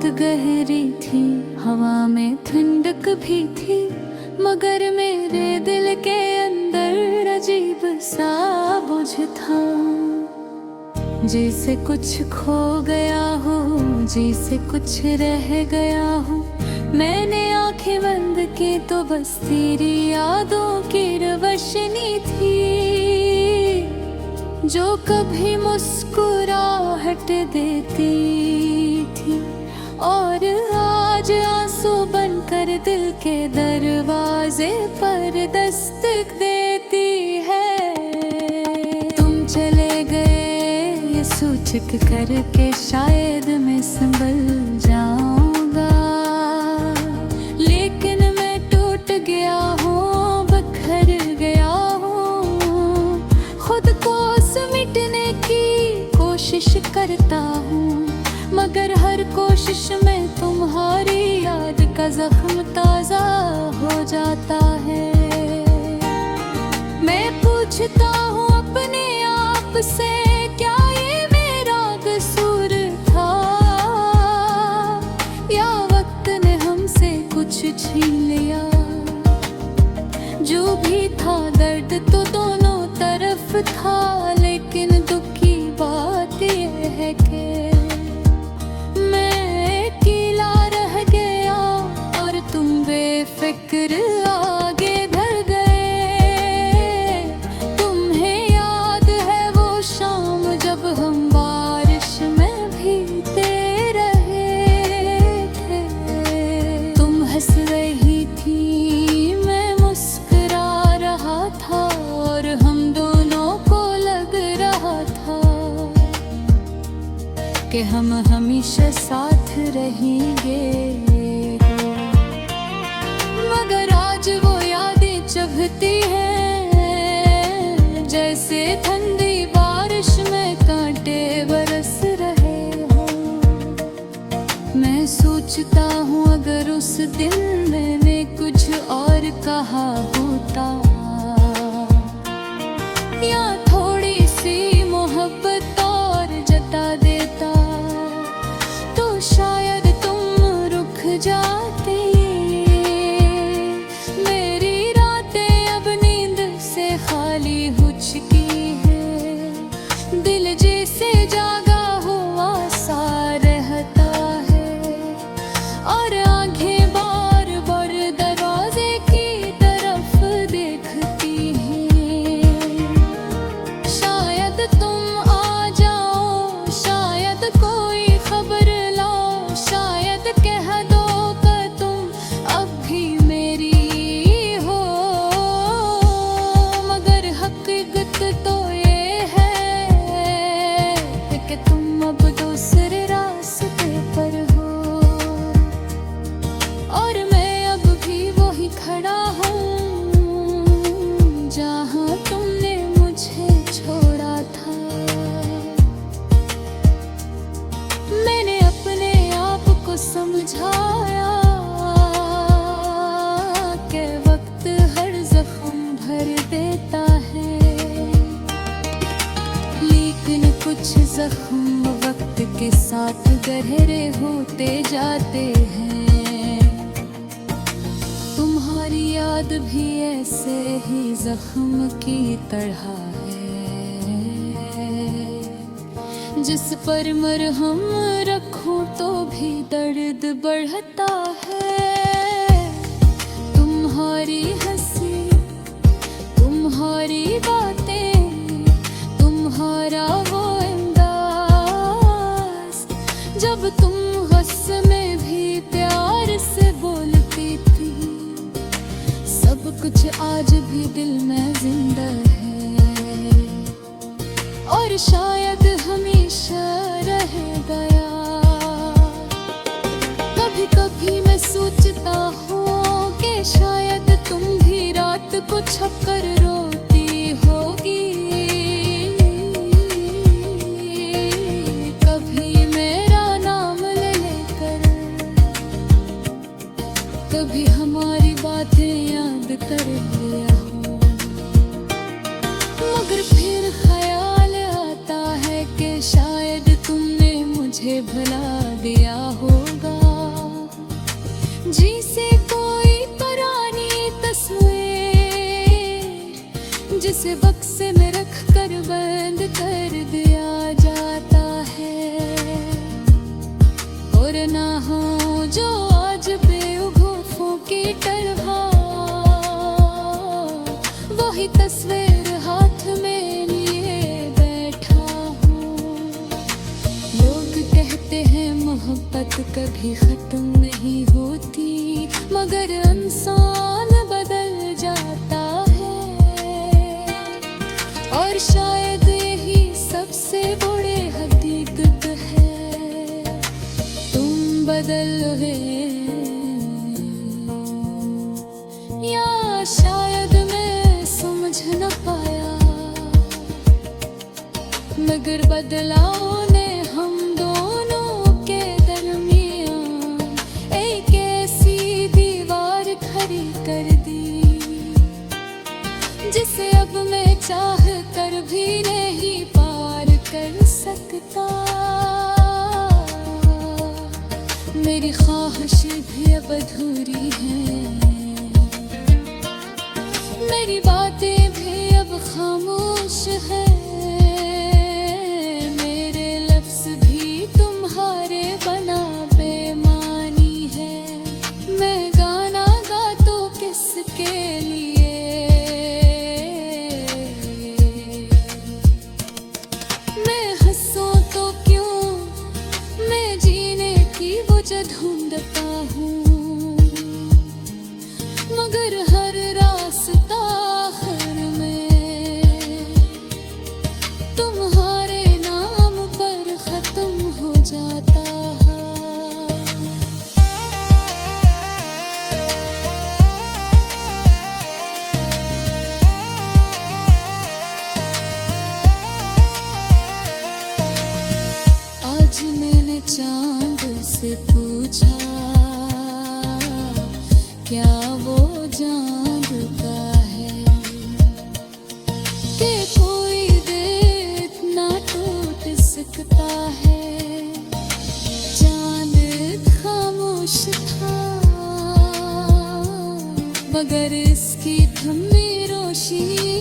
रात गहरी थी, हवा में ठंडक भी थी, मगर मेरे दिल के अंदर अजीब सा बोझ था। जैसे कुछ खो गया हो, जैसे कुछ रह गया हो। मैंने आंखें बंद की तो बस तेरी यादों की रोशनी थी, जो कभी मुस्कुराहट देती थी और आज आंसू बनकर दिल के दरवाजे पर दस्तक देती है। तुम चले गए ये सोच करके शायद मैं संभल जाऊंगा, लेकिन मैं टूट गया हूँ, बिखर गया हूँ। खुद को समेटने की कोशिश करता हूँ, मगर हर कोशिश में तुम्हारी याद का जख्म ताजा हो जाता है। मैं पूछता हूँ अपने आप से, क्या ये मेरा कसूर था या वक्त ने हमसे कुछ छीन लिया। जो भी था दर्द तो दोनों तरफ था, लेकिन दुख की बात यह है कि बेफिक्र आगे बढ़ गए। तुम्हें याद है वो शाम जब हम बारिश में भीगते रहे थे। तुम हंस रही थी, मैं मुस्कुरा रहा था, और हम दोनों को लग रहा था कि हम हमेशा साथ रहेंगे। मगर आज वो यादें चुभती हैं, जैसे ठंडी बारिश में कांटे बरस रहे हो। मैं सोचता हूँ अगर उस दिन मैंने कुछ और कहा होता, या थोड़ी सी मोहब्बत और जता देता, तो शायद तुम रुक जाते। खाली हो चुकी है, दिल जैसे जागा हुआ सा रहता है, और आंखें बार बार दरवाजे की तरफ देखती हैं। शायद तुम आ जाओ, शायद कोई खबर लाओ, शायद कह दो कि तुम अब भी मेरी तो ये है कि तुम अब दूसरे रास्ते पर हो, और मैं अब भी वही खड़ा हूँ जहाँ तुमने मुझे छोड़ा था। मैंने अपने आप को समझाया कि वक्त हर जख्म भर देता है, लेकिन कुछ जख्म वक्त के साथ गहरे होते जाते हैं। तुम्हारी याद भी ऐसे ही जख्म की तरह है, जिस पर मरहम रखूं तो भी दर्द बढ़ता है। तुम्हारी हंसी, तुम्हारी बातें, तुम्हारा वो अंदाज, जब तुम गुस्से में भी प्यार से बोलती थी, सब कुछ आज भी दिल में जिंदा है, और शायद हमेशा रह गया। कभी कभी मैं सोचता हूँ कि शायद तुम भी रात को छपकर रोती होगी, कभी हमारी बातें याद कर लिया हो। मगर फिर ख्याल आता है कि शायद तुमने मुझे भुला दिया होगा। उसे बक्से में रख कर बंद कर दिया जाता है। और ना हो जो आज बेवकूफों की तरह, वही तस्वीर हाथ में लिए बैठा हूँ। लोग कहते हैं मोहब्बत कभी खत्म नहीं होती, मगर इंसान बदल जाता है। और शायद यही सबसे बड़ी हकीकत है, तुम बदल गए या शायद मैं समझ न पाया, मगर बदलाव ने हम दोनों के दरमियान एक ऐसी दीवार खड़ी कर दी, जिसे अब मैं चाह कर भी नहीं पार कर सकता। मेरी ख्वाहिश भी अब अधूरी है, मेरी बातें भी अब खामोश है, मेरे लफ्ज़ भी तुम्हारे बना बेमानी है। मैं गाना गा तो किसके लिए, मैं हंसूं तो क्यों, मैं जीने की वजह ढूंढता हूँ, मगर हर रास्ता आखिर में तुम्हारे नाम पर खत्म हो जाता है। आज मैंने चांद से पूछा, क्या वो जानता है कि कोई दिल इतना टूट सकता है। चांद खामोश था, मगर इसकी थमी रोशनी